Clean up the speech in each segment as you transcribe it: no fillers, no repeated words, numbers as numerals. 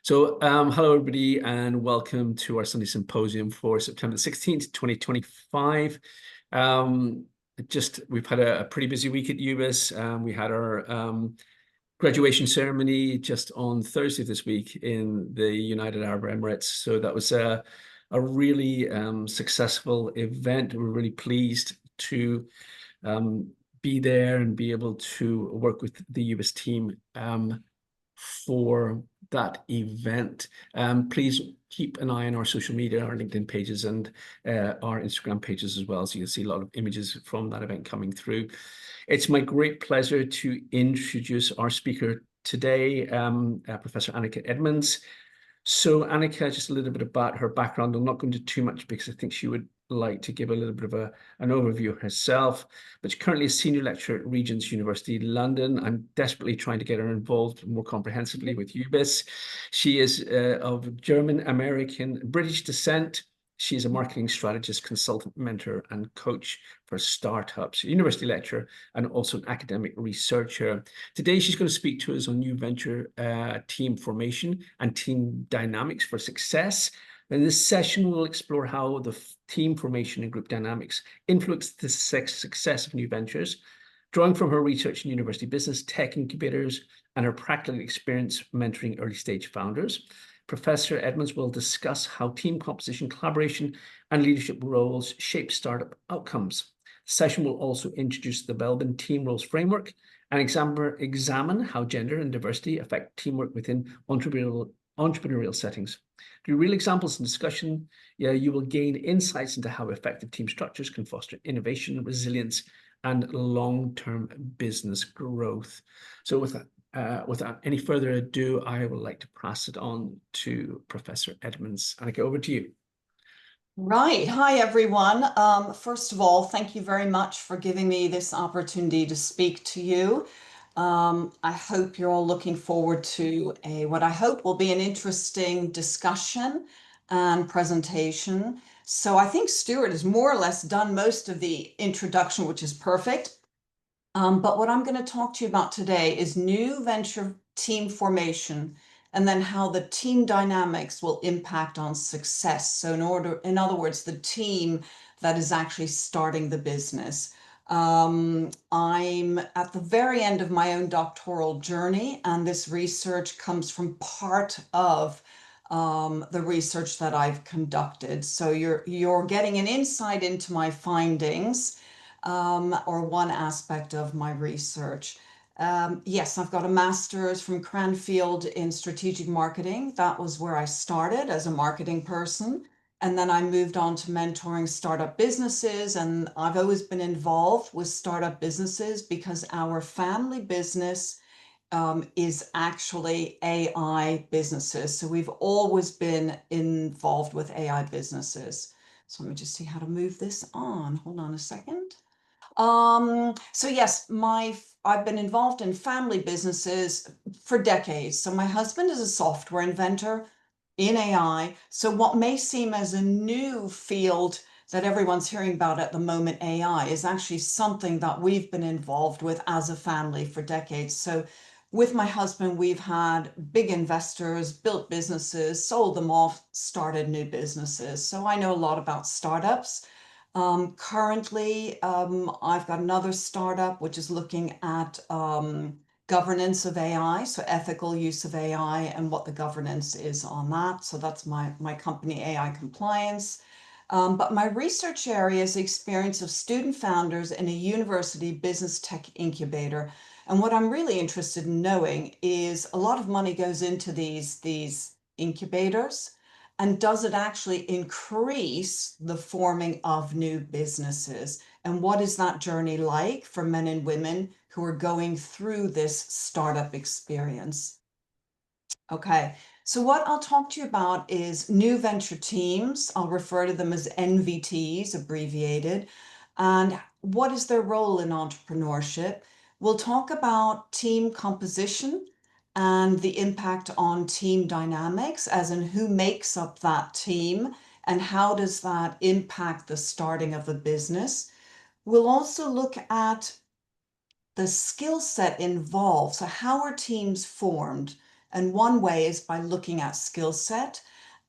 Hello everybody, and welcome to our Sunday Symposium for September 16th, 2025. We've had a pretty busy week at UBIS. We had our graduation ceremony just on Thursday this week in the United Arab Emirates. So that was a really successful event. We're really pleased to be there and be able to work with the UBIS team for that event. Please keep an eye on our social media, our LinkedIn pages and our Instagram pages as well, so you'll see a lot of images from that event coming through. It's my great pleasure to introduce our speaker today, Professor Anneke Edmonds. So Anneke, just a little bit about her background. I'm not going to do too much because I think she would like to give a little bit of an overview of herself, but she's currently a senior lecturer at Regent's University London. I'm desperately trying to get her involved more comprehensively with UBIS. She is of German, American, British descent. She is a marketing strategist, consultant, mentor, and coach for startups, a university lecturer, and also an academic researcher. Today, she's going to speak to us on new venture team formation and team dynamics for success. In this session, we'll explore how the team formation and group dynamics influence the success of new ventures, drawing from her research in university business, tech incubators, and her practical experience mentoring early-stage founders. Professor Edmonds will discuss how team composition, collaboration, and leadership roles shape startup outcomes. The session will also introduce the Belbin Team Roles framework and examine how gender and diversity affect teamwork within entrepreneurial settings. Through real examples and discussion, you will gain insights into how effective team structures can foster innovation, resilience, and long-term business growth. So without any further ado, I would like to pass it on to Professor Edmonds. Anneke, over to you. Right. Hi, everyone. First of all, thank you very much for giving me this opportunity to speak to you. I hope you're all looking forward to what I hope will be an interesting discussion and presentation. So I think Stuart has more or less done most of the introduction, which is perfect. But what I'm going to talk to you about today is new venture team formation and then how the team dynamics will impact on success. So in other words, the team that is actually starting the business. I'm at the very end of my own doctoral journey, and this research comes from part of the research that I've conducted. So you're getting an insight into my findings, or one aspect of my research. Yes, I've got a master's from Cranfield in strategic marketing. That was where I started as a marketing person. And then I moved on to mentoring startup businesses. And I've always been involved with startup businesses because our family business is actually AI businesses. So we've always been involved with AI businesses. So let me just see how to move this on. Hold on a second. So yes, I've been involved in family businesses for decades. So my husband is a software inventor in AI. So what may seem as a new field that everyone's hearing about at the moment, AI, is actually something that we've been involved with as a family for decades. So with my husband, we've had big investors, built businesses, sold them off, started new businesses. So I know a lot about startups. Currently, I've got another startup which is looking at governance of AI, so ethical use of AI and what the governance is on that. So that's my company, AI Compliance. But my research area is the experience of student founders in a university business tech incubator. And what I'm really interested in knowing is a lot of money goes into these incubators. And does it actually increase the forming of new businesses? And what is that journey like for men and women who are going through this startup experience? Okay, so what I'll talk to you about is new venture teams. I'll refer to them as NVTs, abbreviated. And what is their role in entrepreneurship? We'll talk about team composition and the impact on team dynamics, as in who makes up that team and how does that impact the starting of a business. We'll also look at the skill set involved. So how are teams formed And one way is by looking at skill set.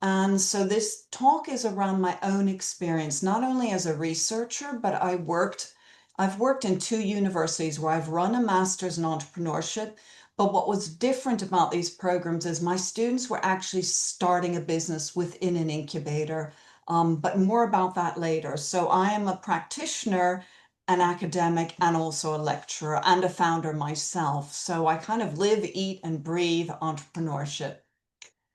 And so this talk is around my own experience, not only as a researcher, but I've worked in two universities where I've run a master's in entrepreneurship. But what was different about these programs is my students were actually starting a business within an incubator. But more about that later. So I am a practitioner, an academic, and also a lecturer and a founder myself. So I kind of live, eat, and breathe entrepreneurship.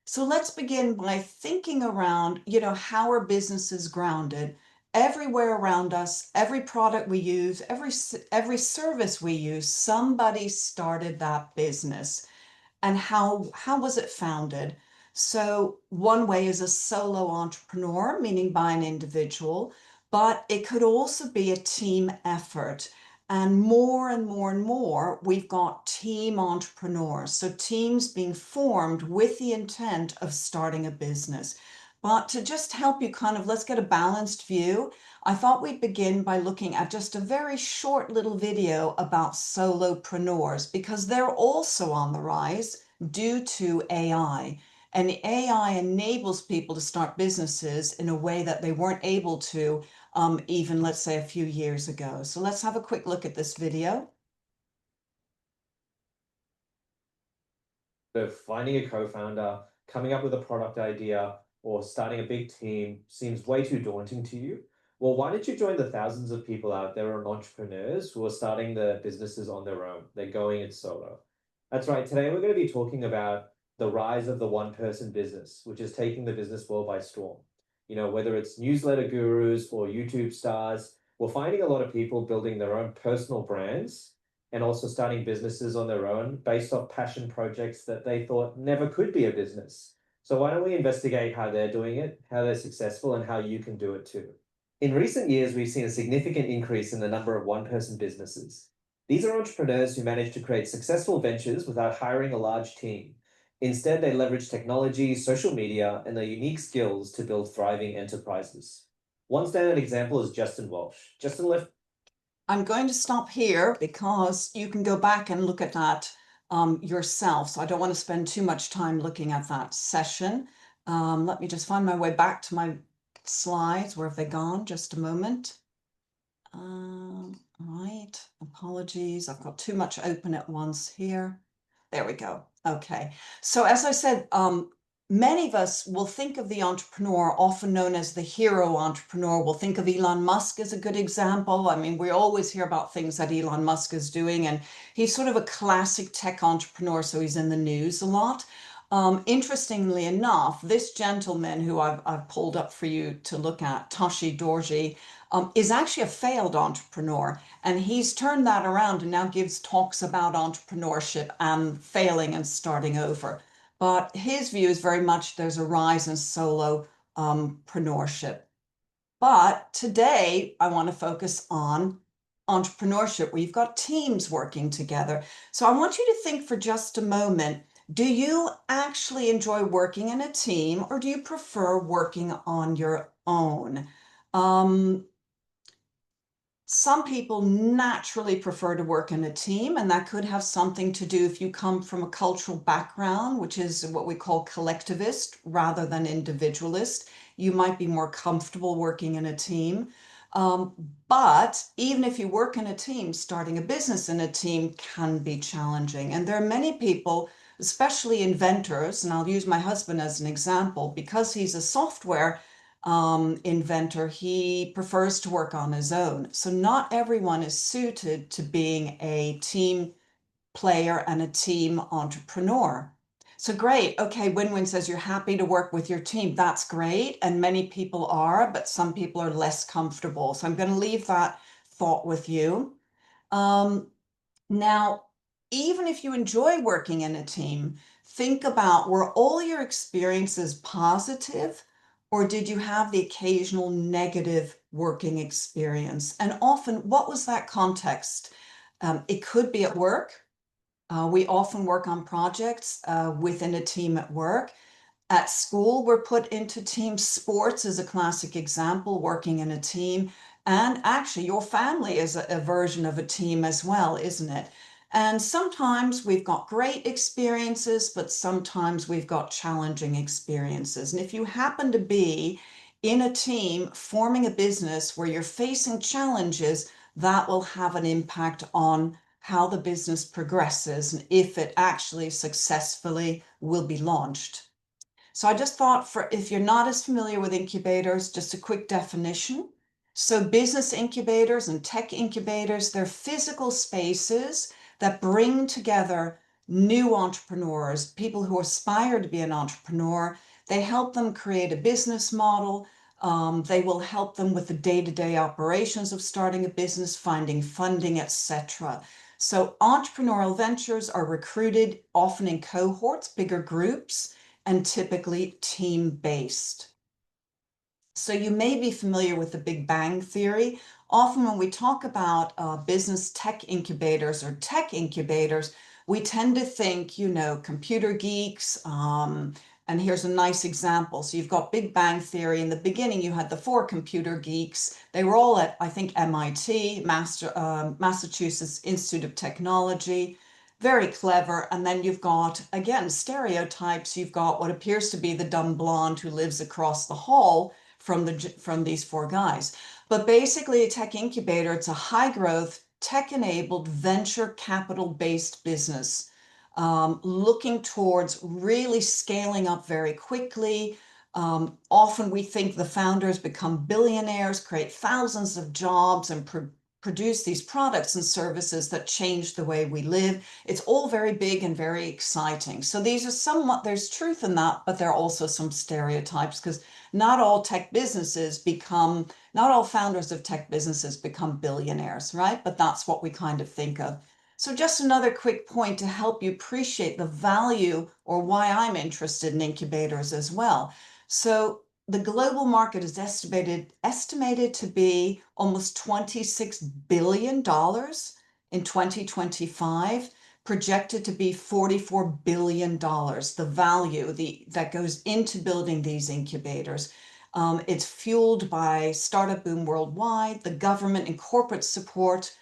So let's begin by thinking around, how are businesses grounded? Everywhere around us, every product we use, every service we use, somebody started that business. And how was it founded? So one way is a solo entrepreneur, meaning by an individual, but it could also be a team effort. And more and more and more, we've got team entrepreneurs. So teams being formed with the intent of starting a business. But to just help you let's get a balanced view, I thought we'd begin by looking at just a very short little video about solopreneurs because they're also on the rise due to AI. And AI enables people to start businesses in a way that they weren't able to even, let's say, a few years ago. So let's have a quick look at this video. So finding a co-founder, coming up with a product idea, or starting a big team seems way too daunting to you. Well, why don't you join the thousands of people out there and entrepreneurs who are starting their businesses on their own? They're going it solo. That's right. Today we're going to be talking about the rise of the one-person business, which is taking the business world by storm. Whether it's newsletter gurus or YouTube stars, we're finding a lot of people building their own personal brands and also starting businesses on their own based off passion projects that they thought never could be a business. So why don't we investigate how they're doing it, how they're successful, and how you can do it too. In recent years, we've seen a significant increase in the number of one-person businesses. These are entrepreneurs who manage to create successful ventures without hiring a large team. Instead, they leverage technology, social media, and their unique skills to build thriving enterprises. One standard example is Justin Walsh. Justin left I'm going to stop here because you can go back and look at that yourself. So I don't want to spend too much time looking at that session. Let me just find my way back to my slides. Where have they gone? Just a moment. All right, apologies. I've got too much open at once here. There we go. Okay. So as I said, many of us will think of the entrepreneur, often known as the hero entrepreneur. We'll think of Elon Musk as a good example. I mean, we always hear about things that Elon Musk is doing, and he's sort of a classic tech entrepreneur, so he's in the news a lot. Interestingly enough, this gentleman who I've pulled up for you to look at, Toshi Dorji, is actually a failed entrepreneur. And he's turned that around and now gives talks about entrepreneurship and failing and starting over. But his view is very much there's a rise in solopreneurship. But today I want to focus on entrepreneurship where you've got teams working together. So I want you to think for just a moment, do you actually enjoy working in a team or do you prefer working on your own? Some people naturally prefer to work in a team, and that could have something to do if you come from a cultural background, which is what we call collectivist rather than individualist. You might be more comfortable working in a team. Um, but even if you work in a team, starting a business in a team can be challenging. And there are many people, especially inventors, and I'll use my husband as an example, because he's a software inventor, he prefers to work on his own. So not everyone is suited to being a team player and a team entrepreneur. So great. Okay, Win-Win says you're happy to work with your team. That's great. And many people are, but some people are less comfortable. So I'm going to leave that thought with you. Now, even if you enjoy working in a team, think about were all your experiences positive, or did you have the occasional negative working experience? And often, what was that context? It could be at work. We often work on projects within a team at work. At school, we're put into team. Sports is a classic example, working in a team. And actually, your family is a version of a team as well, isn't it? And sometimes we've got great experiences, but sometimes we've got challenging experiences. And if you happen to be in a team forming a business where you're facing challenges, that will have an impact on how the business progresses and if it actually successfully will be launched. So I just thought, for if you're not as familiar with incubators, just a quick definition. So business incubators and tech incubators, they're physical spaces that bring together new entrepreneurs, people who aspire to be an entrepreneur. They help them create a business model. They will help them with the day-to-day operations of starting a business, finding funding, etc. So entrepreneurial ventures are recruited often in cohorts, bigger groups, and typically team-based. So you may be familiar with the Big Bang Theory. Often when we talk about business tech incubators or tech incubators, we tend to think, computer geeks. And here's a nice example. So you've got Big Bang Theory. In the beginning, you had the 4 computer geeks. They were all at, I think, MIT, Massachusetts Institute of Technology. Very clever. And then you've got, again, stereotypes. You've got what appears to be the dumb blonde who lives across the hall from these 4 guys. But basically a tech incubator, it's a high growth, tech enabled, venture capital based business, looking towards really scaling up very quickly. Often we think the founders become billionaires, create thousands of jobs, and produce these products and services that change the way we live. It's all very big and very exciting. So these are somewhat, there's truth in that, but there are also some stereotypes, because not all founders of tech businesses become billionaires, right? But that's what we kind of think of. So just another quick point to help you appreciate the value, or why I'm interested in incubators as well. So the global market is estimated to be almost $26 billion in 2025, projected to be $44 billion, the value that goes into building these incubators. It's fueled by startup boom worldwide, the government and corporate support,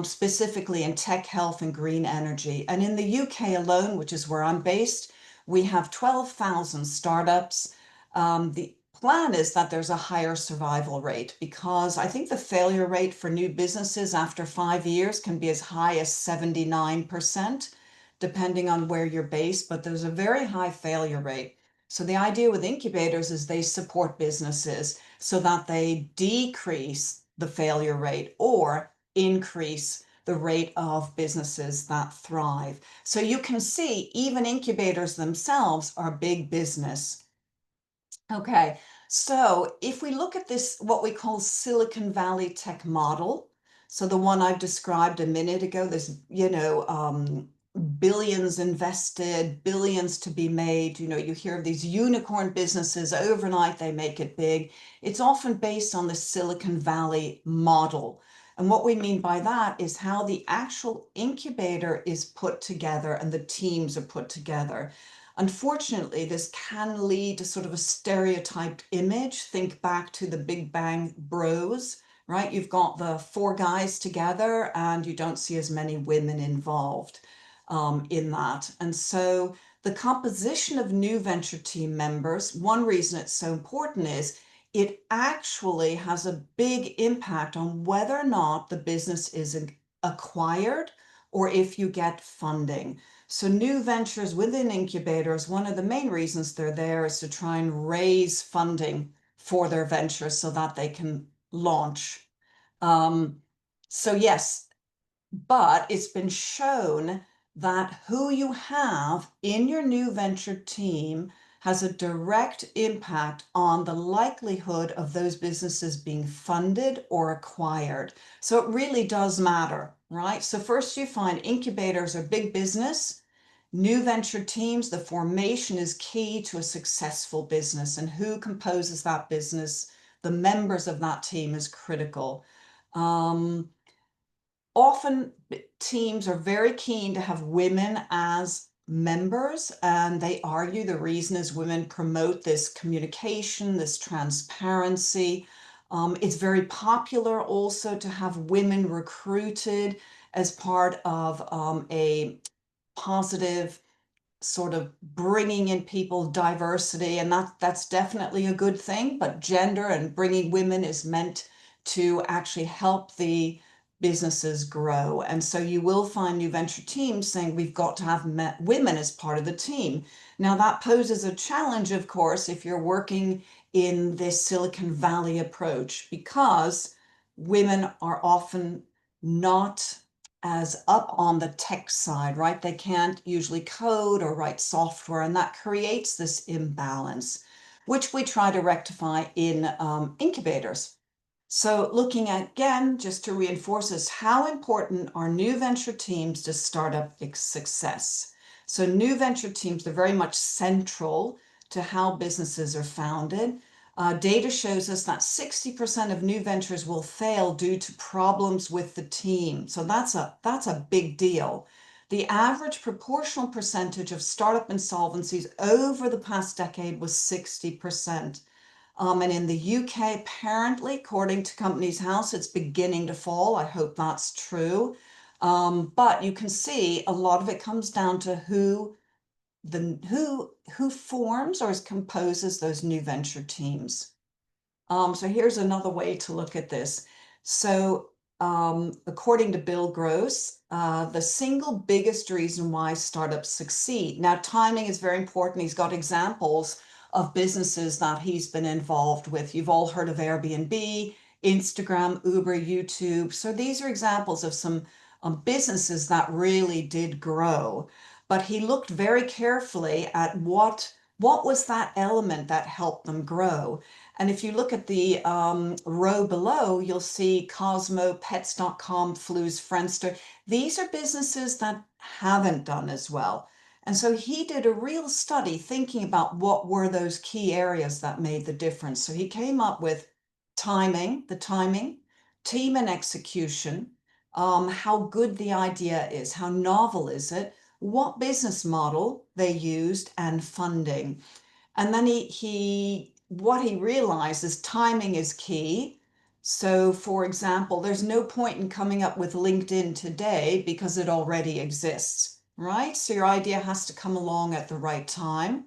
specifically in tech, health, and green energy. And in the UK alone, which is where I'm based, we have 12,000 startups. The plan is that there's a higher survival rate, because I think the failure rate for new businesses after 5 years can be as high as 79%, depending on where you're based, but there's a very high failure rate. So the idea with incubators is they support businesses so that they decrease the failure rate or increase the rate of businesses that thrive. So you can see even incubators themselves are big business. Okay, so if we look at this, what we call Silicon Valley tech model, so the one I've described a minute ago, there's, billions invested, billions to be made. You hear of these unicorn businesses overnight, they make it big. It's often based on the Silicon Valley model. And what we mean by that is how the actual incubator is put together and the teams are put together. Unfortunately, this can lead to sort of a stereotyped image. Think back to the Big Bang Bros, right? You've got the 4 guys together and you don't see as many women involved in that. And so the composition of new venture team members, one reason it's so important is it actually has a big impact on whether or not the business is acquired or if you get funding. So new ventures within incubators, one of the main reasons they're there is to try and raise funding for their ventures so that they can launch. So yes, but it's been shown that who you have in your new venture team has a direct impact on the likelihood of those businesses being funded or acquired. So it really does matter, right? So first you find incubators are big business. New venture teams, the formation is key to a successful business, and who composes that business, the members of that team, is critical. Often teams are very keen to have women as members, and they argue the reason is women promote this communication, this transparency. It's very popular also to have women recruited as part of a positive sort of bringing in people diversity, and that's definitely a good thing, but gender and bringing women is meant to actually help the businesses grow. And so you will find new venture teams saying we've got to have women as part of the team. Now that poses a challenge, of course, if you're working in this Silicon Valley approach, because women are often not as up on the tech side, right? They can't usually code or write software, and that creates this imbalance, which we try to rectify in incubators. So looking at, again, just to reinforce this, how important are new venture teams to startup success? So new venture teams, they're very much central to how businesses are founded. Data shows us that 60% of new ventures will fail due to problems with the team. So that's a big deal. The average proportional percentage of startup insolvencies over the past decade was 60%. And in the UK, apparently, according to Companies House, it's beginning to fall. I hope that's true. But you can see a lot of it comes down to who forms or composes those new venture teams. So here's another way to look at this. So according to Bill Gross, the single biggest reason why startups succeed. Now, timing is very important. He's got examples of businesses that he's been involved with. You've all heard of Airbnb, Instagram, Uber, YouTube. So these are examples of some businesses that really did grow. But he looked very carefully at what was that element that helped them grow. And if you look at the row below, you'll see Cosmo, Pets.com, Flu's, Friendster. These are businesses that haven't done as well. And so he did a real study thinking about what were those key areas that made the difference. So he came up with timing, team and execution, how good the idea is, how novel is it, what business model they used, and funding. And then what he realized is timing is key. So for example, there's no point in coming up with LinkedIn today because it already exists, right? So your idea has to come along at the right time.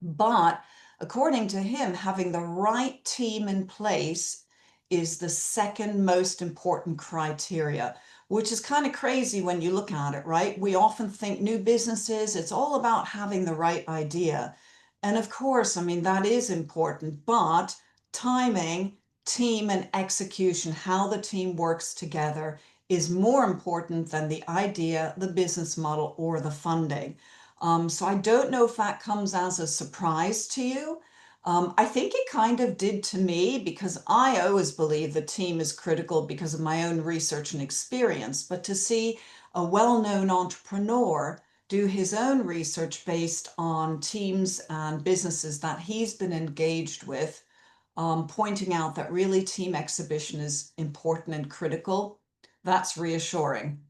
But according to him, having the right team in place is the second most important criteria, which is kind of crazy when you look at it, right? We often think new businesses, it's all about having the right idea. And of course, I mean, that is important, but timing, team, and execution, how the team works together, is more important than the idea, the business model, or the funding. So I don't know if that comes as a surprise to you. I think it kind of did to me, because I always believe the team is critical because of my own research and experience. But to see a well-known entrepreneur do his own research based on teams and businesses that he's been engaged with, pointing out that really team exhibition is important and critical, that's reassuring.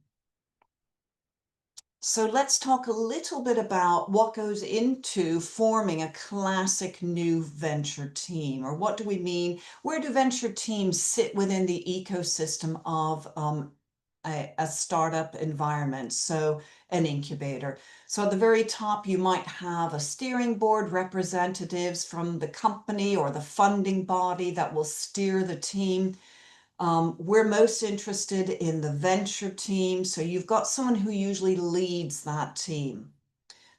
So let's talk a little bit about what goes into forming a classic new venture team, or what do we mean? Where do venture teams sit within the ecosystem of a startup environment, so an incubator? So at the very top, you might have a steering board, representatives from the company or the funding body that will steer the team. We're most interested in the venture team. So you've got someone who usually leads that team.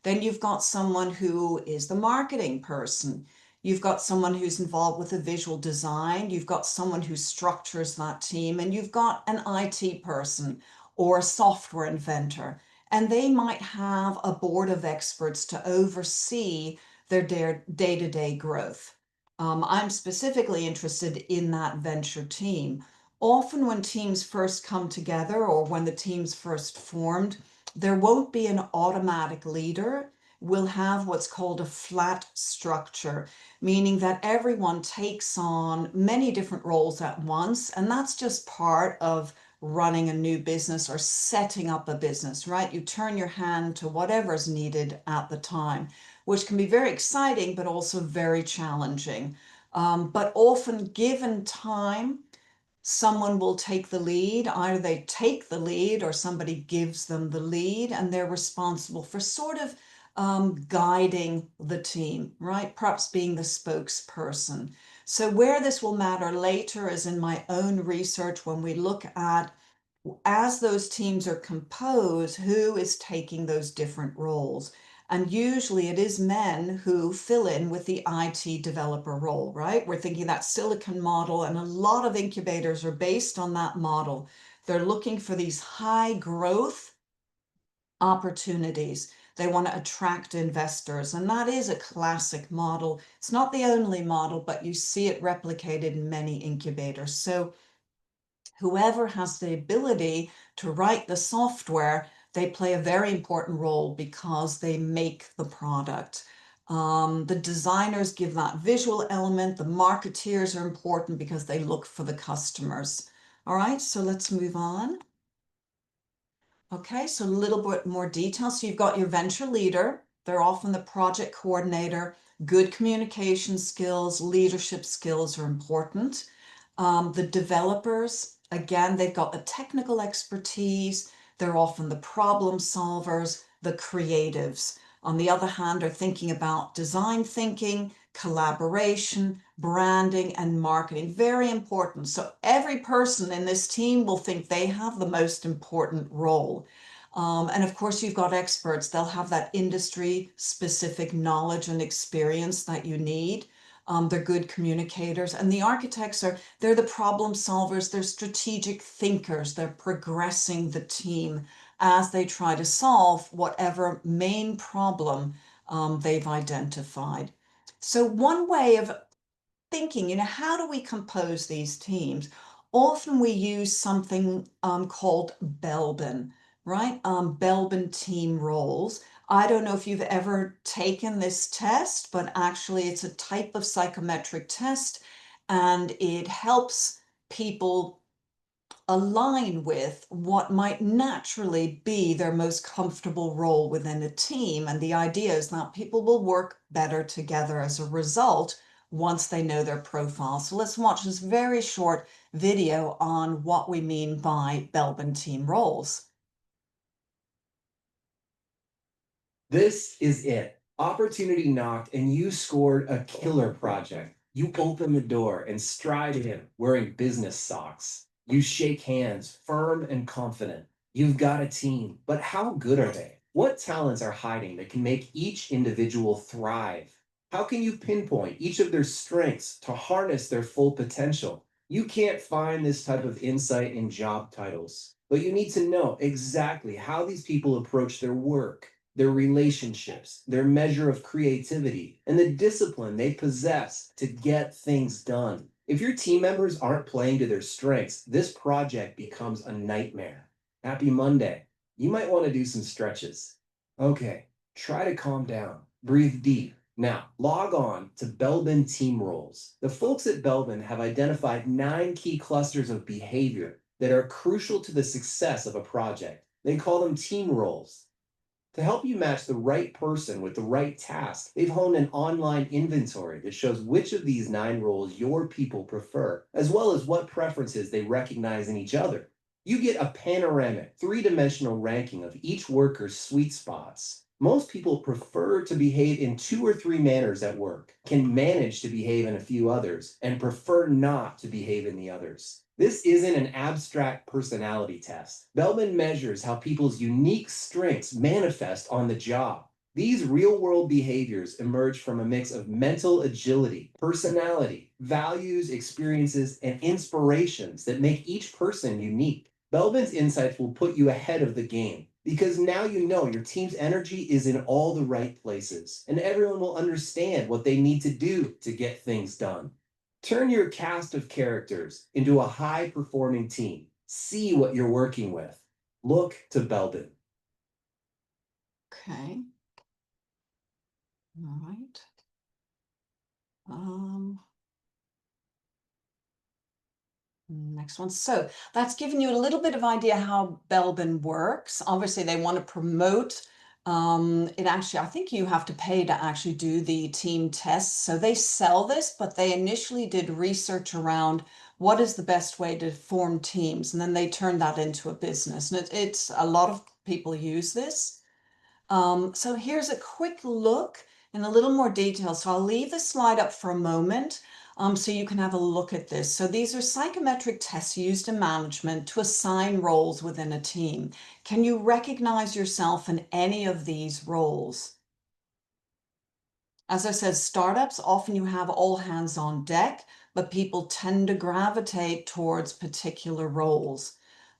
Then you've got someone who is the marketing person. You've got someone who's involved with the visual design. You've got someone who structures that team, and you've got an IT person or a software inventor. And they might have a board of experts to oversee their day-to-day growth. I'm specifically interested in that venture team. Often when teams first come together, or when the team's first formed, there won't be an automatic leader. We'll have what's called a flat structure, meaning that everyone takes on many different roles at once. And that's just part of running a new business or setting up a business, right? You turn your hand to whatever's needed at the time, which can be very exciting, but also very challenging. But often, given time, someone will take the lead. Either they take the lead or somebody gives them the lead, and they're responsible for sort of guiding the team, right? Perhaps being the spokesperson. So where this will matter later is in my own research when we look at, as those teams are composed, who is taking those different roles. And usually it is men who fill in with the IT developer role, right? We're thinking that Silicon model, and a lot of incubators are based on that model. They're looking for these high growth opportunities. They want to attract investors, and that is a classic model. It's not the only model, but you see it replicated in many incubators. So whoever has the ability to write the software, they play a very important role because they make the product. The designers give that visual element. The marketeers are important because they look for the customers. All right, so let's move on. Okay, so a little bit more detail. So you've got your venture leader. They're often the project coordinator. Good communication skills, leadership skills are important. The developers, again, they've got the technical expertise. They're often the problem solvers, the creatives. On the other hand, are thinking about design thinking, collaboration, branding, and marketing. Very important. So every person in this team will think they have the most important role. And of course, you've got experts. They'll have that industry specific knowledge and experience that you need. They're good communicators. And the architects they're the problem solvers. They're strategic thinkers. They're progressing the team as they try to solve whatever main problem they've identified. So one way of thinking, how do we compose these teams? Often we use something called Belbin, right? Belbin Team Roles. I don't know if you've ever taken this test, but actually it's a type of psychometric test, and it helps people align with what might naturally be their most comfortable role within a team. And the idea is that people will work better together as a result once they know their profile. So let's watch this very short video on what we mean by Belbin Team Roles. This is it. Opportunity knocked and you scored a killer project. You open the door and stride in wearing business socks. You shake hands, firm and confident. You've got a team, but how good are they? What talents are hiding that can make each individual thrive? How can you pinpoint each of their strengths to harness their full potential? You can't find this type of insight in job titles, but you need to know exactly how these people approach their work, their relationships, their measure of creativity, and the discipline they possess to get things done. If your team members aren't playing to their strengths, this project becomes a nightmare. Happy Monday. You might want to do some stretches. Okay, try to calm down. Breathe deep. Now, log on to Belbin Team Roles. The folks at Belbin have identified 9 key clusters of behavior that are crucial to the success of a project. They call them team roles. To help you match the right person with the right task, they've honed an online inventory that shows which of these 9 roles your people prefer, as well as what preferences they recognize in each other. You get a panoramic, 3-dimensional ranking of each worker's sweet spots. Most people prefer to behave in 2 or 3 manners at work, can manage to behave in a few others, and prefer not to behave in the others. This isn't an abstract personality test. Belbin measures how people's unique strengths manifest on the job. These real-world behaviors emerge from a mix of mental agility, personality, values, experiences, and inspirations that make each person unique. Belbin's insights will put you ahead of the game, because now you know your team's energy is in all the right places, and everyone will understand what they need to do to get things done. Turn your cast of characters into a high-performing team. See what you're working with. Look to Belbin. Okay. All right. Next one. So that's given you a little bit of idea how Belbin works. Obviously, they want to promote it. Actually, I think you have to pay to actually do the team tests. So they sell this, but they initially did research around what is the best way to form teams? And then they turn that into a business. And it's a lot of people use this. So here's a quick look in a little more detail. So I'll leave the slide up for a moment so you can have a look at this. So these are psychometric tests used in management to assign roles within a team. Can you recognize yourself in any of these roles? As I said, startups, often you have all hands on deck, but people tend to gravitate towards particular roles.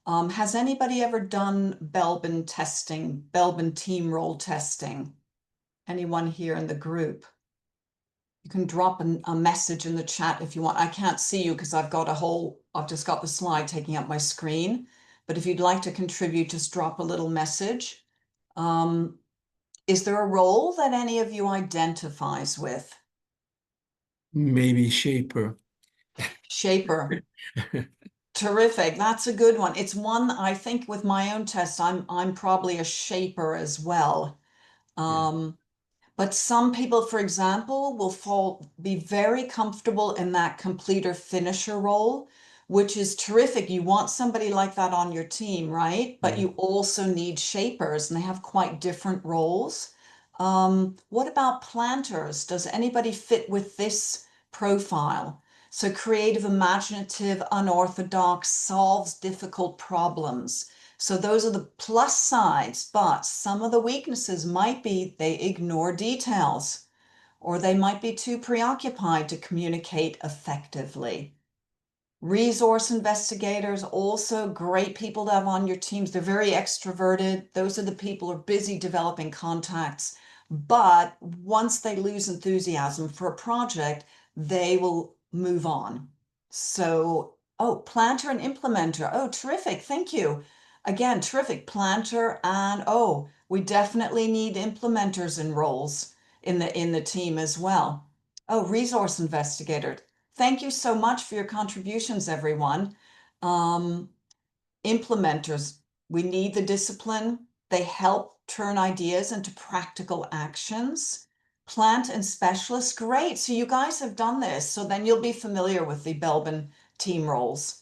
Has anybody ever done Belbin testing, Belbin Team Role testing? Anyone here in the group? You can drop a message in the chat if you want. I can't see you because I've just got the slide taking up my screen. But if you'd like to contribute, just drop a little message. Is there a role that any of you identifies with? Maybe shaper. Shaper. Terrific. That's a good one. It's one I think with my own test, I'm probably a shaper as well. But some people, for example, will be very comfortable in that completer finisher role, which is terrific. You want somebody like that on your team, right? But you also need shapers, and they have quite different roles. What about planters? Does anybody fit with this profile? So creative, imaginative, unorthodox, solves difficult problems. So those are the plus sides, but some of the weaknesses might be they ignore details, or they might be too preoccupied to communicate effectively. Resource investigators, also great people to have on your teams. They're very extroverted. Those are the people who are busy developing contacts. But once they lose enthusiasm for a project, they will move on. So, oh, planter and implementer. Oh, terrific. Thank you. Again, terrific. Planter and we definitely need implementers in roles in the team as well. Oh, resource investigator. Thank you so much for your contributions, everyone. Implementers, we need the discipline. They help turn ideas into practical actions. Plant and specialists, great. So you guys have done this. So then you'll be familiar with the Belbin team roles.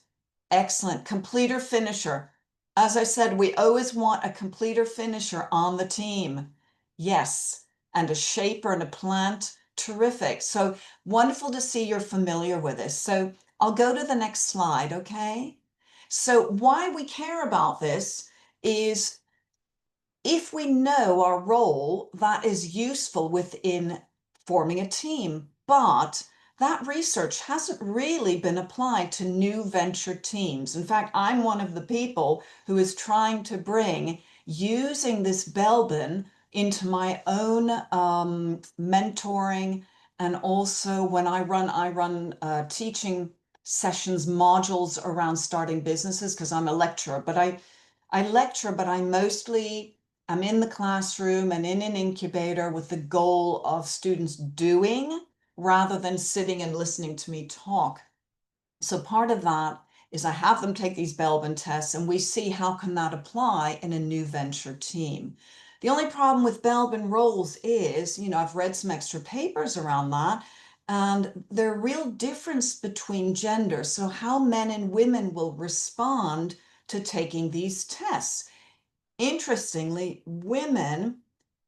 Excellent. Completer finisher. As I said, we always want a completer finisher on the team. Yes. And a shaper and a plant. Terrific. So wonderful to see you're familiar with this. So I'll go to the next slide, okay? So why we care about this is if we know our role, that is useful within forming a team, but that research hasn't really been applied to new venture teams. In fact, I'm one of the people who is trying to bring using this Belbin into my own mentoring, and also when I run teaching sessions, modules around starting businesses, because I'm a lecturer, but I lecture, but I'm in the classroom and in an incubator with the goal of students doing rather than sitting and listening to me talk. So part of that is I have them take these Belbin tests and we see how can that apply in a new venture team. The only problem with Belbin roles is, I've read some extra papers around that, and there's a real difference between genders. So how men and women will respond to taking these tests. Interestingly, women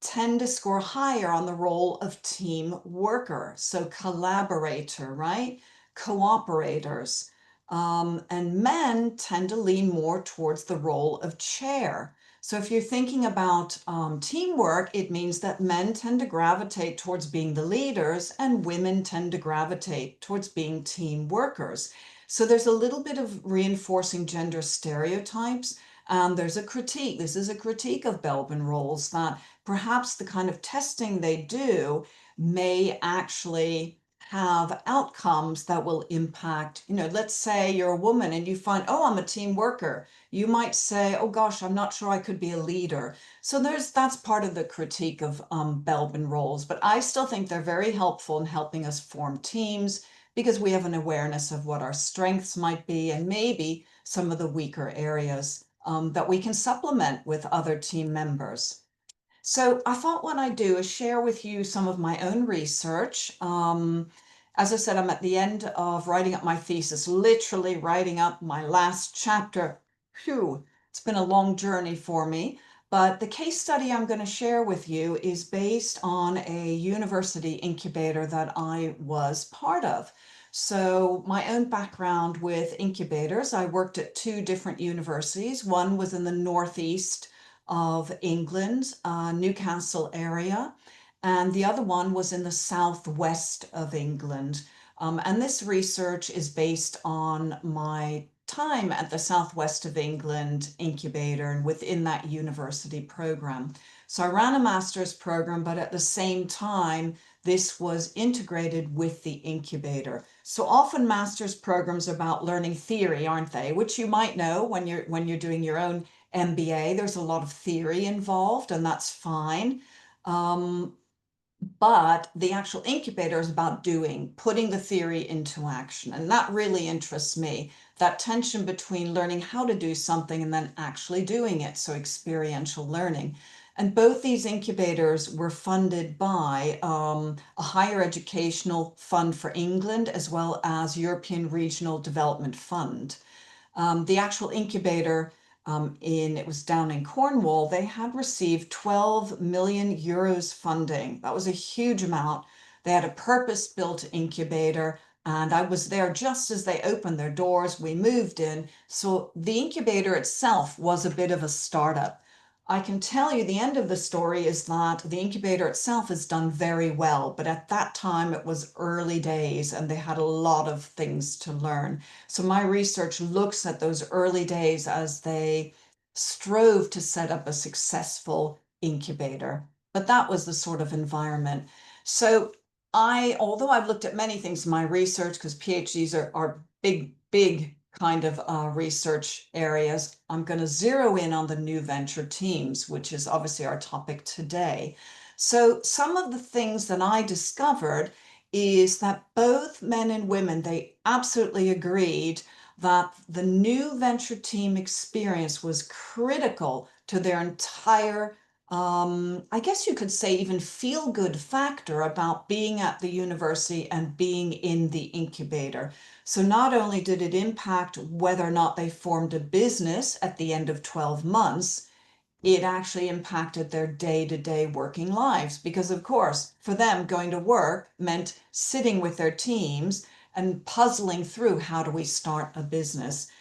tend to score higher on the role of team worker, so collaborator, right? Cooperators. And men tend to lean more towards the role of chair. So if you're thinking about teamwork, it means that men tend to gravitate towards being the leaders and women tend to gravitate towards being team workers. So there's a little bit of reinforcing gender stereotypes. There's a critique. This is a critique of Belbin roles that perhaps the kind of testing they do may actually have outcomes that will impact, let's say you're a woman and you find, I'm a team worker. You might say, oh gosh, I'm not sure I could be a leader. So that's part of the critique of Belbin roles. But I still think they're very helpful in helping us form teams because we have an awareness of what our strengths might be and maybe some of the weaker areas that we can supplement with other team members. So I thought what I'd do is share with you some of my own research. As I said, I'm at the end of writing up my thesis, literally writing up my last chapter. Phew, it's been a long journey for me. But the case study I'm going to share with you is based on a university incubator that I was part of. So my own background with incubators, I worked at two different universities. One was in the northeast of England, Newcastle area, and the other one was in the southwest of England. And this research is based on my time at the Southwest of England incubator and within that university program. So I ran a master's program, but at the same time, this was integrated with the incubator. So often master's programs are about learning theory, aren't they? Which you might know when you're doing your own MBA. There's a lot of theory involved, and that's fine. But the actual incubator is about doing, putting the theory into action. And that really interests me, that tension between learning how to do something and then actually doing it. So experiential learning. And both these incubators were funded by a higher educational fund for England, as well as European Regional Development Fund. The actual incubator it was down in Cornwall, they had received 12 million euros funding. That was a huge amount. They had a purpose-built incubator, and I was there just as they opened their doors. We moved in. So the incubator itself was a bit of a startup. I can tell you the end of the story is that the incubator itself has done very well, but at that time it was early days and they had a lot of things to learn. So my research looks at those early days as they strove to set up a successful incubator. But that was the sort of environment. So although I've looked at many things in my research, because PhDs are big kind of research areas, I'm going to zero in on the new venture teams, which is obviously our topic today. So some of the things that I discovered is that both men and women, they absolutely agreed that the new venture team experience was critical to their entire, I guess you could say, even feel good factor about being at the university and being in the incubator. So not only did it impact whether or not they formed a business at the end of 12 months, it actually impacted their day-to-day working lives because, of course, for them, going to work meant sitting with their teams and puzzling through how do we start a business.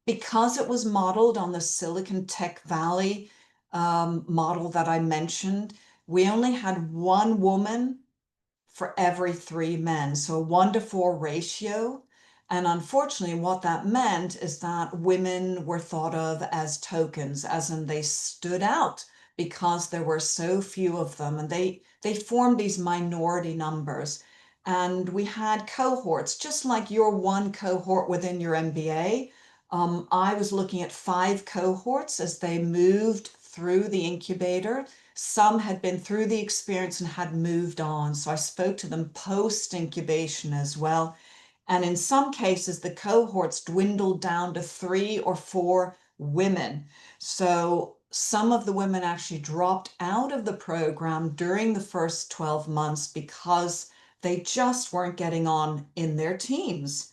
Because it was modeled on the Silicon Tech Valley model that I mentioned, we only had one woman for every 3 men, so a 1-to-4 ratio. And unfortunately, what that meant is that women were thought of as tokens, as in they stood out because there were so few of them, and they formed these minority numbers. And we had cohorts, just like your one cohort within your MBA. I was looking at 5 cohorts as they moved through the incubator. Some had been through the experience and had moved on. So I spoke to them post incubation as well. And in some cases, the cohorts dwindled down to 3 or 4 women. So some of the women actually dropped out of the program during the first 12 months because they just weren't getting on in their teams.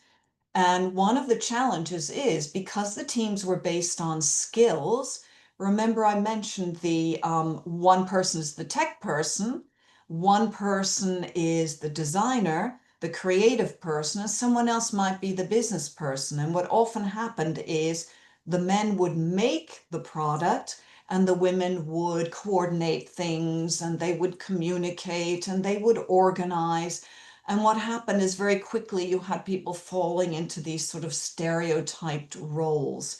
And one of the challenges is because the teams were based on skills. Remember, I mentioned the one person is the tech person, one person is the designer, the creative person, and someone else might be the business person. And what often happened is the men would make the product and the women would coordinate things and they would communicate and they would organize. And what happened is very quickly you had people falling into these sort of stereotyped roles.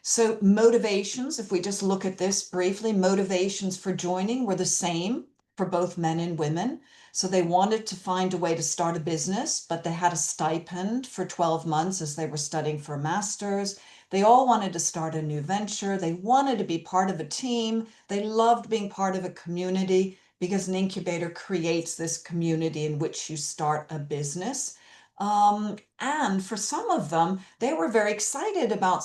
So motivations, if we just look at this briefly, motivations for joining were the same for both men and women. So they wanted to find a way to start a business, but they had a stipend for 12 months as they were studying for a master's. They all wanted to start a new venture. They wanted to be part of a team. They loved being part of a community, because an incubator creates this community in which you start a business. And for some of them, they were very excited about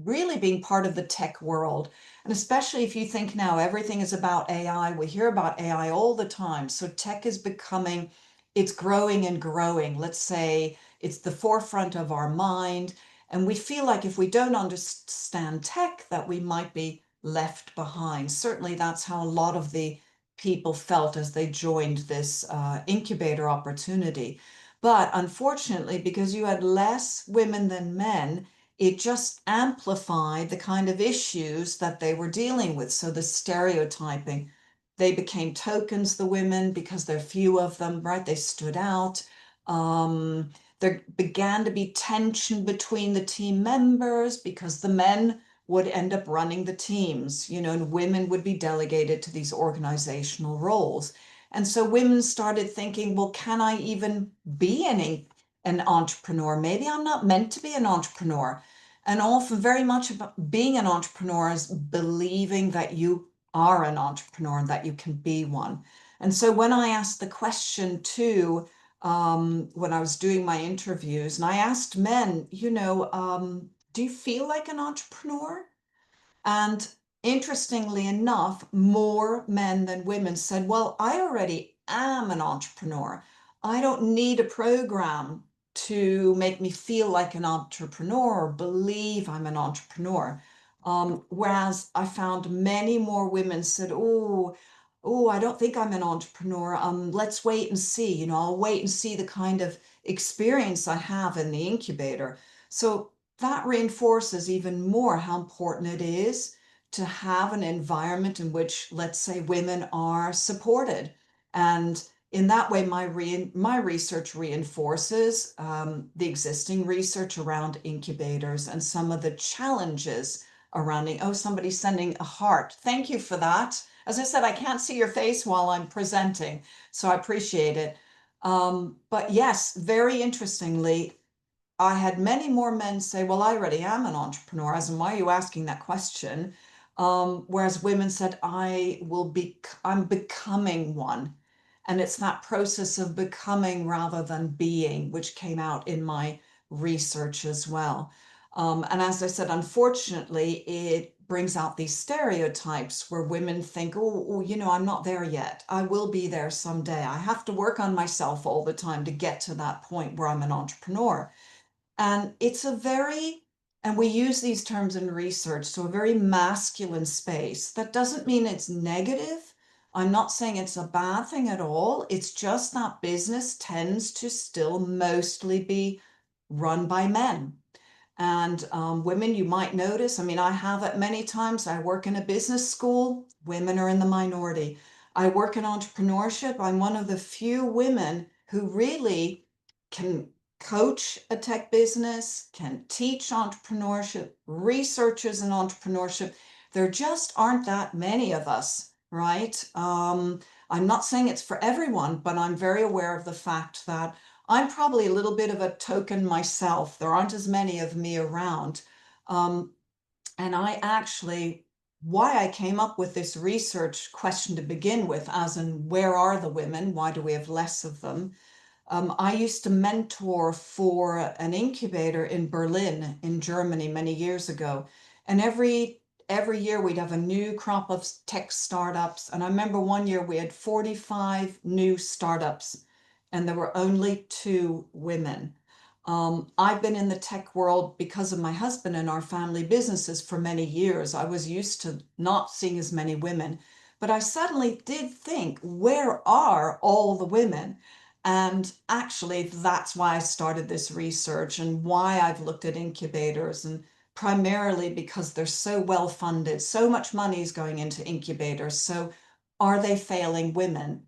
really being part of the tech world. And especially if you think now everything is about AI, we hear about AI all the time. So tech is becoming it's growing and growing. Let's say it's the forefront of our mind. And we feel like if we don't understand tech, that we might be left behind. Certainly, that's how a lot of the people felt as they joined this incubator opportunity. But unfortunately, because you had less women than men, it just amplified the kind of issues that they were dealing with. So the stereotyping, they became tokens, the women, because there are few of them, right? They stood out. There began to be tension between the team members because the men would end up running the teams, and women would be delegated to these organizational roles. And so women started thinking, well, can I even be an entrepreneur? Maybe I'm not meant to be an entrepreneur. And often very much about being an entrepreneur is believing that you are an entrepreneur and that you can be one. And so when I asked the question too, when I was doing my interviews, and I asked men, do you feel like an entrepreneur? And interestingly enough, more men than women said, well, I already am an entrepreneur. I don't need a program to make me feel like an entrepreneur or believe I'm an entrepreneur. Whereas I found many more women said, I don't think I'm an entrepreneur. Let's wait and see. I'll wait and see the kind of experience I have in the incubator. So that reinforces even more how important it is to have an environment in which, let's say, women are supported. And in that way, my research reinforces the existing research around incubators and some of the challenges around it. Oh, somebody's sending a heart. Thank you for that. As I said, I can't see your face while I'm presenting, so I appreciate it. But yes, very interestingly, I had many more men say, well, I already am an entrepreneur, as in, why are you asking that question? Whereas women said, I'm becoming one. And it's that process of becoming rather than being, which came out in my research as well. And as I said, unfortunately, it brings out these stereotypes where women think, I'm not there yet. I will be there someday. I have to work on myself all the time to get to that point where I'm an entrepreneur. And and we use these terms in research, so a very masculine space. That doesn't mean it's negative. I'm not saying it's a bad thing at all. It's just that business tends to still mostly be run by men. And women, you might notice, I have it many times. I work in a business school, women are in the minority. I work in entrepreneurship. I'm one of the few women who really can coach a tech business, can teach entrepreneurship, researchers in entrepreneurship. There just aren't that many of us, right? I'm not saying it's for everyone, but I'm very aware of the fact that I'm probably a little bit of a token myself. There aren't as many of me around. And why I came up with this research question to begin with, as in, where are the women? Why do we have less of them? I used to mentor for an incubator in Berlin, in Germany, many years ago. And every year we'd have a new crop of tech startups. And I remember one year we had 45 new startups, and there were only 2 women. I've been in the tech world because of my husband and our family businesses for many years. I was used to not seeing as many women, but I suddenly did think, where are all the women? And actually, that's why I started this research and why I've looked at incubators, and primarily because they're so well funded. So much money is going into incubators. So are they failing women?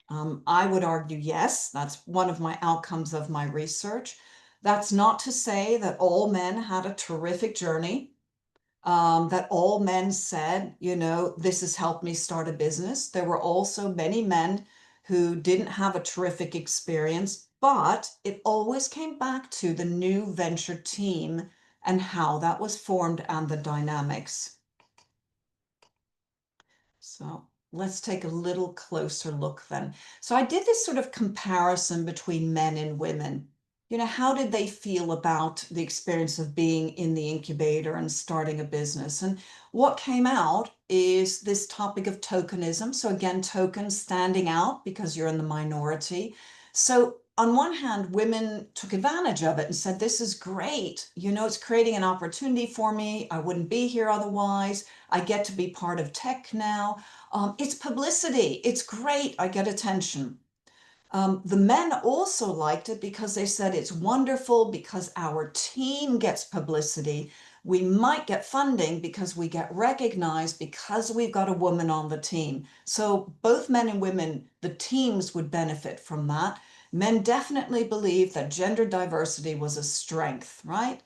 I would argue yes, that's one of my outcomes of my research. That's not to say that all men had a terrific journey, that all men said, this has helped me start a business. There were also many men who didn't have a terrific experience, but it always came back to the new venture team and how that was formed and the dynamics. So let's take a little closer look then. So I did this sort of comparison between men and women. How did they feel about the experience of being in the incubator and starting a business? And what came out is this topic of tokenism. So again, tokens standing out because you're in the minority. So on one hand, women took advantage of it and said, this is great. You know, it's creating an opportunity for me. I wouldn't be here otherwise. I get to be part of tech now. It's publicity. It's great. I get attention. The men also liked it because they said it's wonderful because our team gets publicity. We might get funding because we get recognized because we've got a woman on the team. So both men and women, the teams would benefit from that. Men definitely believed that gender diversity was a strength, right?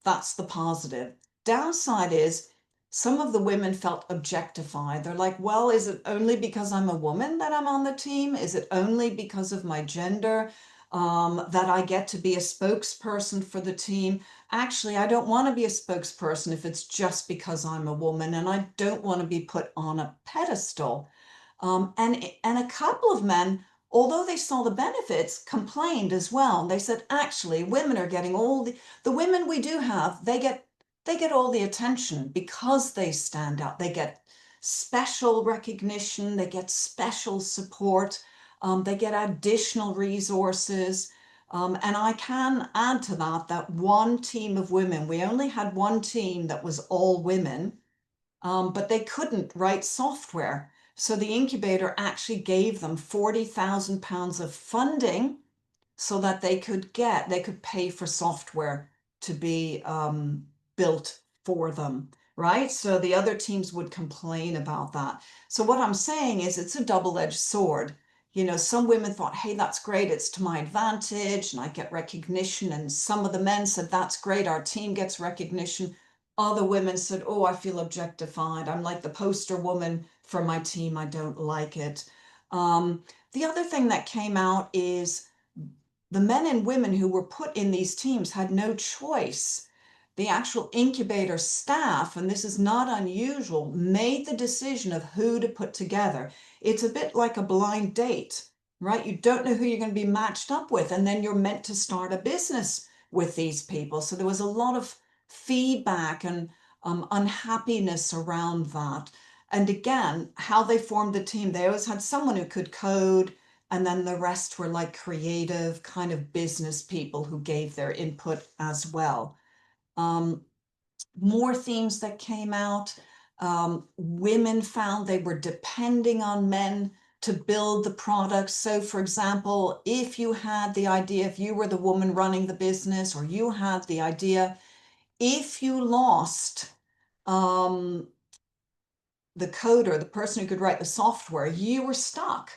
That's the positive. Downside is some of the women felt objectified. They're like, well, is it only because I'm a woman that I'm on the team? Is it only because of my gender that I get to be a spokesperson for the team? Actually, I don't want to be a spokesperson if it's just because I'm a woman, and I don't want to be put on a pedestal. And a couple of men, although they saw the benefits, complained as well. They said, actually, women are getting all the women we do have, they get all the attention because they stand out. They get special recognition, they get special support, they get additional resources. And I can add to that that one team of women, we only had one team that was all women, but they couldn't write software. So the incubator actually gave them £40,000 of funding so that they could pay for software to be built for them, right? So the other teams would complain about that. So what I'm saying is it's a double-edged sword. You know, some women thought, hey, that's great, it's to my advantage and I get recognition. And some of the men said, that's great, our team gets recognition. Other women said, oh, I feel objectified. I'm like the poster woman for my team. I don't like it. The other thing that came out is the men and women who were put in these teams had no choice. The actual incubator staff, and this is not unusual, made the decision of who to put together. It's a bit like a blind date, right? You don't know who you're going to be matched up with, and then you're meant to start a business with these people. So there was a lot of feedback and unhappiness around that. And again, how they formed the team, they always had someone who could code, and then the rest were like creative kind of business people who gave their input as well. More themes that came out. Women found they were depending on men to build the products. So for example, if you had the idea, if you were the woman running the business, or you had the idea, if you lost the coder, the person who could write the software, you were stuck.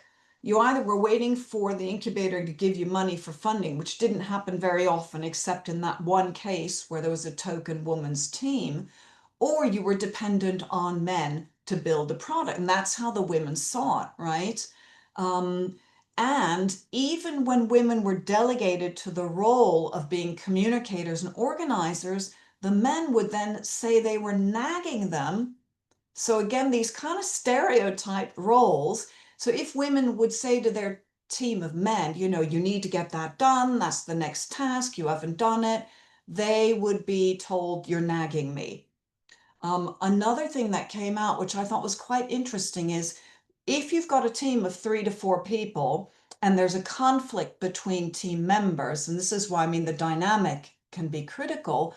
You either were waiting for the incubator to give you money for funding, which didn't happen very often, except in that one case where there was a token woman's team, or you were dependent on men to build the product. And that's how the women saw it, right? And even when women were delegated to the role of being communicators and organizers, the men would then say they were nagging them. So again, these kind of stereotyped roles. So if women would say to their team of men, you know, you need to get that done, that's the next task, you haven't done it, they would be told, you're nagging me. Another thing that came out, which I thought was quite interesting, is if you've got a team of 3 to 4 people and there's a conflict between team members, and this is why I mean the dynamic can be critical,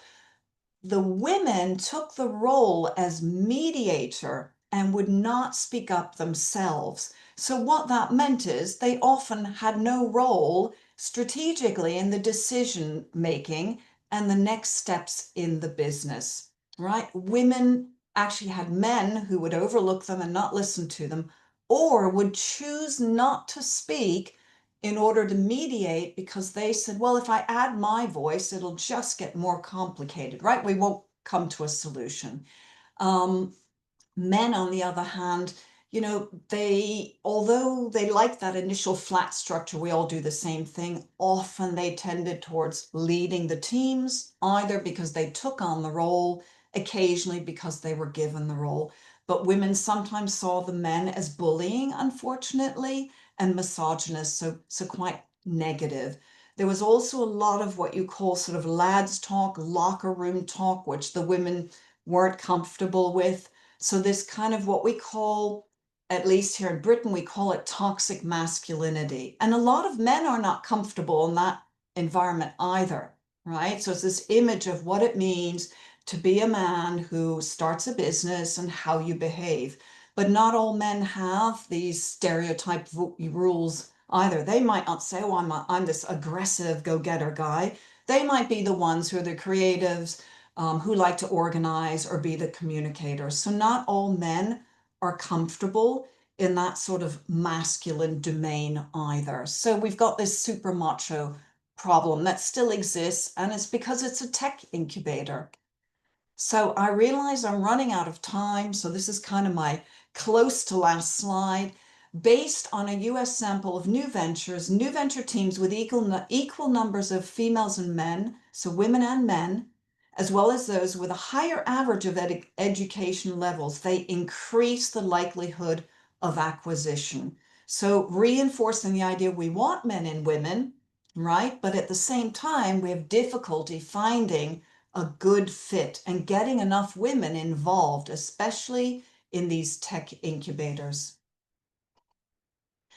the women took the role as mediator and would not speak up themselves. So what that meant is they often had no role strategically in the decision making and the next steps in the business, right? Women actually had men who would overlook them and not listen to them, or would choose not to speak in order to mediate because they said, well, if I add my voice, it'll just get more complicated, right? We won't come to a solution. Men, on the other hand, you know, although they like that initial flat structure, we all do the same thing, often they tended towards leading the teams, either because they took on the role, occasionally because they were given the role. But women sometimes saw the men as bullying, unfortunately, and misogynist, so quite negative. There was also a lot of what you call sort of lads talk, locker room talk, which the women weren't comfortable with. So this kind of what we call at least here in Britain, we call it toxic masculinity. And a lot of men are not comfortable in that environment either, right? So it's this image of what it means to be a man who starts a business and how you behave. But not all men have these stereotype rules either. They might not say, oh, I'm this aggressive go-getter guy. They might be the ones who are the creatives, who like to organize or be the communicators. So not all men are comfortable in that sort of masculine domain either. So we've got this super macho problem that still exists, and it's because it's a tech incubator. So I realize I'm running out of time, so this is kind of my close to last slide. Based on a US sample of new venture teams with equal numbers of females and men, so women and men, as well as those with a higher average of education levels, they increase the likelihood of acquisition. So reinforcing the idea we want men and women, right? But at the same time, we have difficulty finding a good fit and getting enough women involved, especially in these tech incubators.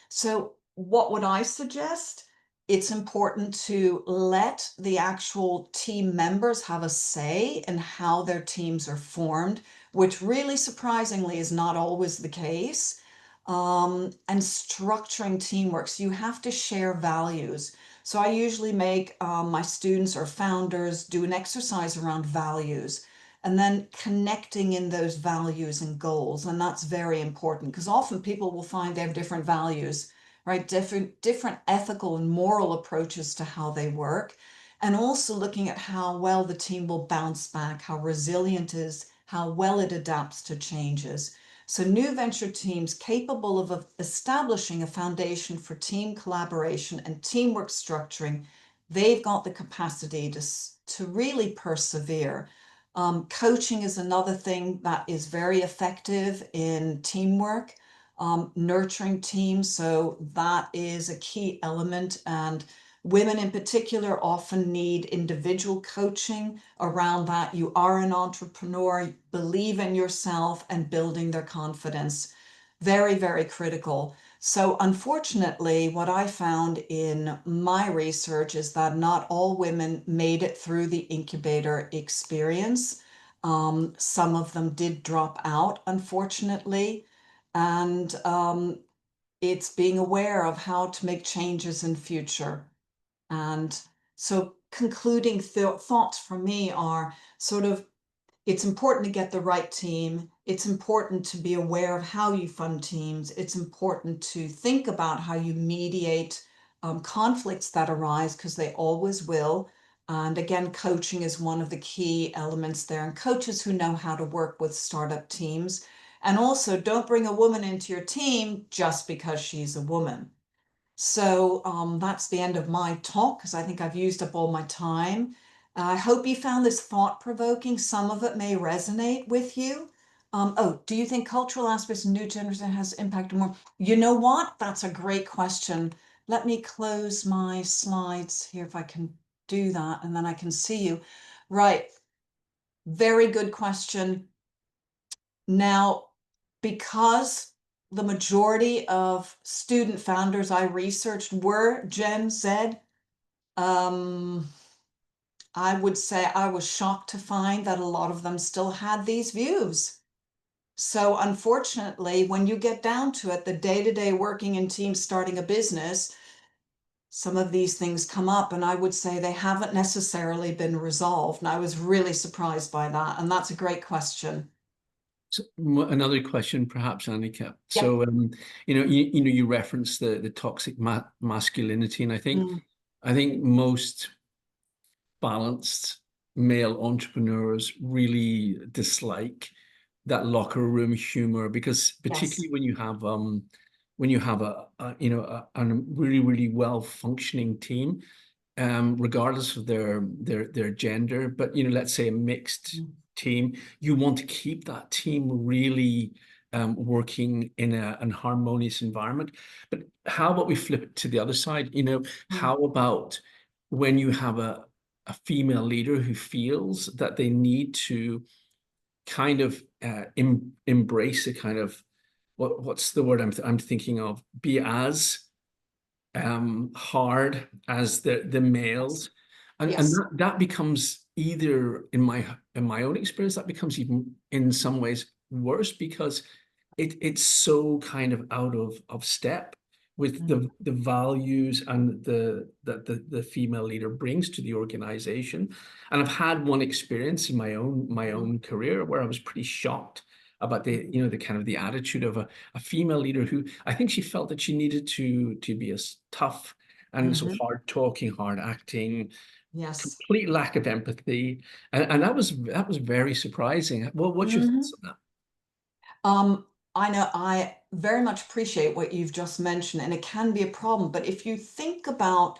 So what would I suggest? It's important to let the actual team members have a say in how their teams are formed, which really surprisingly is not always the case. And structuring teamwork. So you have to share values. So I usually make my students or founders do an exercise around values and then connecting in those values and goals. And that's very important because often people will find they have different values, right? Different ethical and moral approaches to how they work. And also looking at how well the team will bounce back, how resilient it is, how well it adapts to changes. So new venture teams capable of establishing a foundation for team collaboration and teamwork structuring, they've got the capacity to really persevere. Coaching is another thing that is very effective in teamwork, nurturing teams. So that is a key element. And women in particular often need individual coaching around that. You are an entrepreneur, believe in yourself and building their confidence. Very, very critical. So unfortunately, what I found in my research is that not all women made it through the incubator experience. Some of them did drop out, unfortunately. And it's being aware of how to make changes in future. And so concluding thoughts for me are sort of, it's important to get the right team. It's important to be aware of how you fund teams. It's important to think about how you mediate conflicts that arise, because they always will. And again, coaching is one of the key elements there, and coaches who know how to work with startup teams. And also, don't bring a woman into your team just because she's a woman. So that's the end of my talk, because I think I've used up all my time. I hope you found this thought-provoking. Some of it may resonate with you. Oh, do you think cultural aspects of new generation has impacted more? You know what? That's a great question. Let me close my slides here if I can do that, and then I can see you. Right. Very good question. Now, because the majority of student founders I researched were Gen Z, I would say I was shocked to find that a lot of them still had these views. So unfortunately, when you get down to it, the day-to-day working in teams, starting a business, some of these things come up, and I would say they haven't necessarily been resolved. And I was really surprised by that. And that's a great question. So another question, perhaps, Anneke. Yeah. So, you referenced the toxic masculinity, and I think most balanced male entrepreneurs really dislike that locker room humor, because particularly Yes. when you have a really, really well functioning team, regardless of their gender, but let's say a mixed team, you want to keep that team really working in an harmonious environment. But how about we flip it to the other side? How about when you have a female leader who feels that they need to kind of embrace a kind of what's the word I'm thinking of? Be as hard as the males, and Yes. that becomes either in my own experience, that becomes even in some ways worse, because it's so kind of out of step with the values and the female leader brings to the organization. And I've had one experience in my own career where I was pretty shocked about the kind of the attitude of a female leader, who I think she felt that she needed to be as tough and so hard talking, hard acting, Yes. complete lack of empathy, and that was very surprising. Well, what's your thoughts on that? I know I very much appreciate what you've just mentioned, and it can be a problem. But if you think about,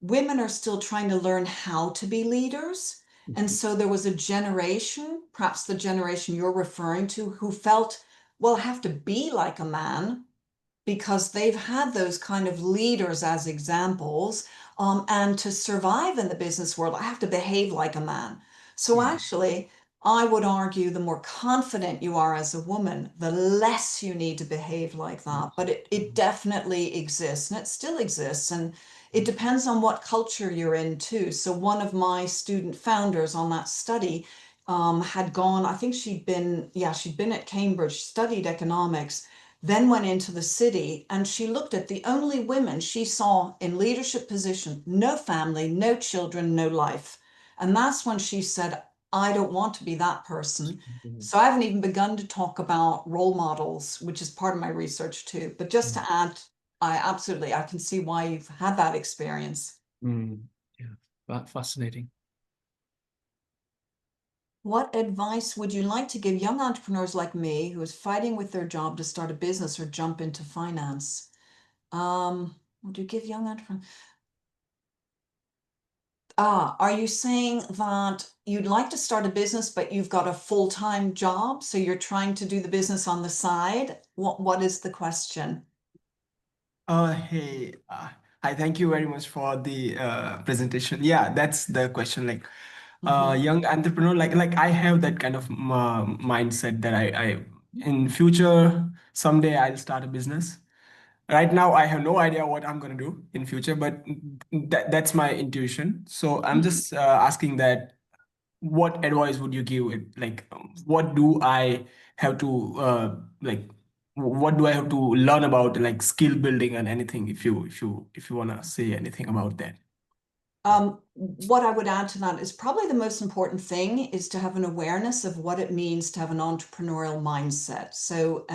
women are still trying to learn how to be leaders. And so there was a generation, perhaps the generation you're referring to, who felt, well, I have to be like a man because they've had those kind of leaders as examples. And to survive in the business world, I have to behave like a man. So actually, I would argue the more confident you are as a woman, the less you need to behave like that. But it definitely exists, and it still exists. And it depends on what culture you're in too. So one of my student founders on that study had gone, I think she'd been at Cambridge, studied economics, then went into the city, and she looked at the only women she saw in leadership position, no family, no children, no life. And that's when she said, I don't want to be that person. So I haven't even begun to talk about role models, which is part of my research too. But just to add, I can see why you've had that experience. Yeah, fascinating. What advice would you like to give young entrepreneurs like me who is fighting with their job to start a business or jump into finance? Would you give young entrepreneurs? Are you saying that you'd like to start a business, but you've got a full-time job, so you're trying to do the business on the side? What is the question? Hey, I thank you very much for the presentation. Yeah, that's the question. Like, young entrepreneur, like I have that kind of mindset that I in future someday I'll start a business. Right now, I have no idea what I'm gonna do in future, but that's my intuition. So I'm just asking that, what advice would you give it? Like, what do I have to like? What do I have to learn about, like, skill building and anything? If you wanna say anything about that. What I would add to that is probably the most important thing is to have an awareness of what it means to have an entrepreneurial mindset. So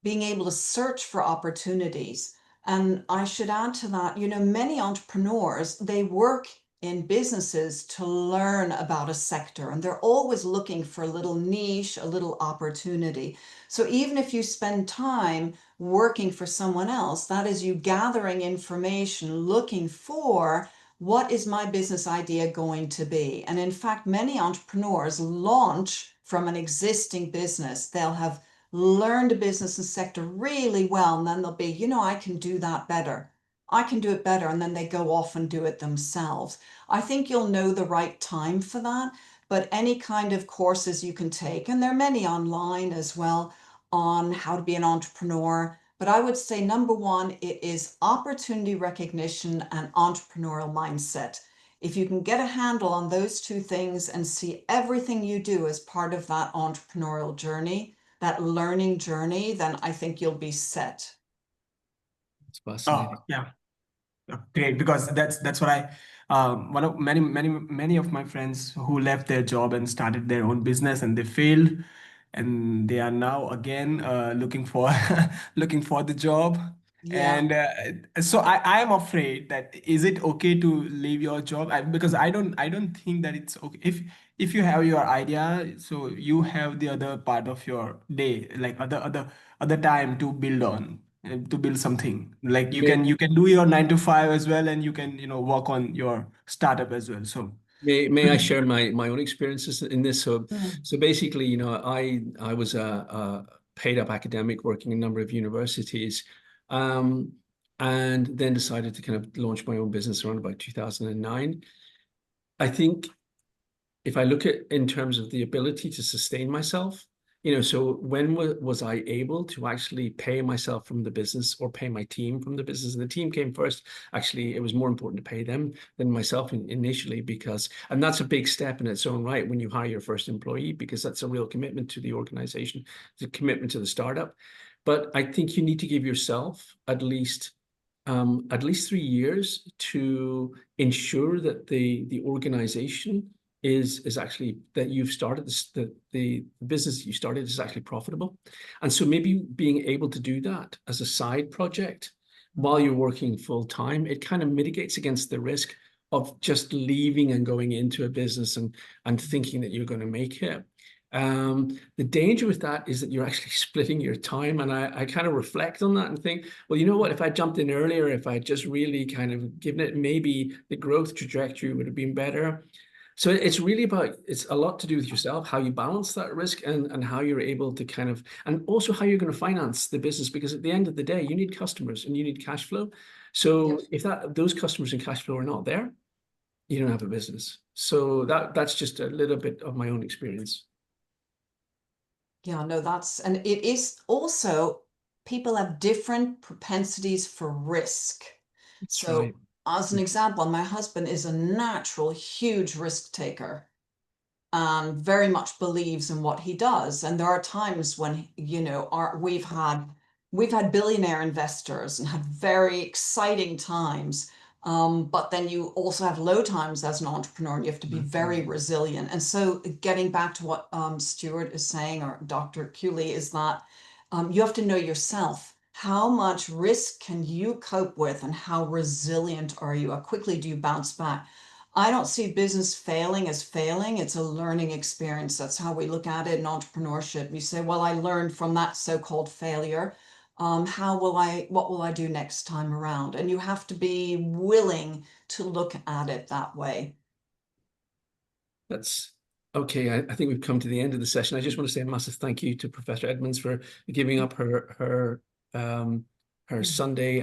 being able to search for opportunities. And I should add to that, many entrepreneurs, they work in businesses to learn about a sector, and they're always looking for a little niche, a little opportunity. So even if you spend time working for someone else, that is you gathering information, looking for what is my business idea going to be. And in fact, many entrepreneurs launch from an existing business. They'll have learned a business and sector really well, and then they'll be, I can do that better. I can do it better. And then they go off and do it themselves. I think you'll know the right time for that, but any kind of courses you can take, and there are many online as well on how to be an entrepreneur. But I would say number one, it is opportunity recognition and entrepreneurial mindset. If you can get a handle on those two things and see everything you do as part of that entrepreneurial journey, that learning journey, then I think you'll be set. It's fascinating. Yeah. Great, because that's what I one of many of my friends who left their job and started their own business, and they failed, and they are now again looking for looking for the job. Yeah. And so I am afraid that, is it okay to leave your job? Because I don't think that it's okay if you have your idea, so you have the other part of your day, like other time to build on, to build something. Like, you May, can do your 9 to 5 as well, and you can work on your startup as well. So may I share my own experiences in this? So Mm. so basically, I was a paid up academic working in a number of universities, and then decided to kind of launch my own business around about 2009. I think if I look at in terms of the ability to sustain myself, So when was I able to actually pay myself from the business or pay my team from the business? And the team came first. Actually, it was more important to pay them than myself initially, and that's a big step in its own right when you hire your first employee, because that's a real commitment to the organization, it's a commitment to the startup. But I think you need to give yourself at least 3 years to ensure that the organization is actually, that you've started this, the business you started is actually profitable. And so maybe being able to do that as a side project while you're working full time, it kind of mitigates against the risk of just leaving and going into a business and thinking that you're going to make it. The danger with that is that you're actually splitting your time. And I kind of reflect on that and think, well, you know what, if I jumped in earlier, if I just really kind of given it, maybe the growth trajectory would have been better. So it's really about, it's a lot to do with yourself, how you balance that risk and how you're able to kind of, and also how you're going to finance the business, because at the end of the day, you need customers and you need cash flow. So if those customers and cash flow are not there, you don't have a business. So that's just a little bit of my own experience. Yeah, no, and it is also, people have different propensities for risk. So right. as an example, my husband is a natural, huge risk taker and very much believes in what he does. And there are times when, we've had billionaire investors and had very exciting times. But then you also have low times as an entrepreneur, and you have to be very resilient. And so getting back to what Stuart is saying, or Dr. Cooley, is that you have to know yourself. How much risk can you cope with, and how resilient are you? How quickly do you bounce back? I don't see business failing as failing. It's a learning experience. That's how we look at it in entrepreneurship. You say, well, I learned from that so-called failure. What will I do next time around? And you have to be willing to look at it that way. That's okay. I think we've come to the end of the session. I just want to say a massive thank you to Professor Edmonds for giving up her Sunday.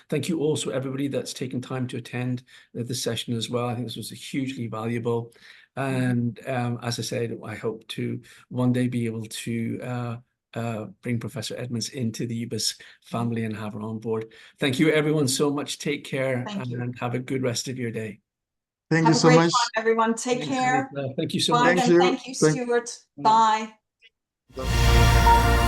Thank you also everybody that's taken time to attend the session as well. I think this was hugely valuable. And as I said, I hope to one day be able to bring Professor Edmonds into the UBIS family and have her on board. Thank you everyone so much. Take care and have a good rest of your day. Thank you so Have a much. great time, everyone. Take care. Thank you so Bye. much. Thank you. Thank you, Stuart. Bye. Bye.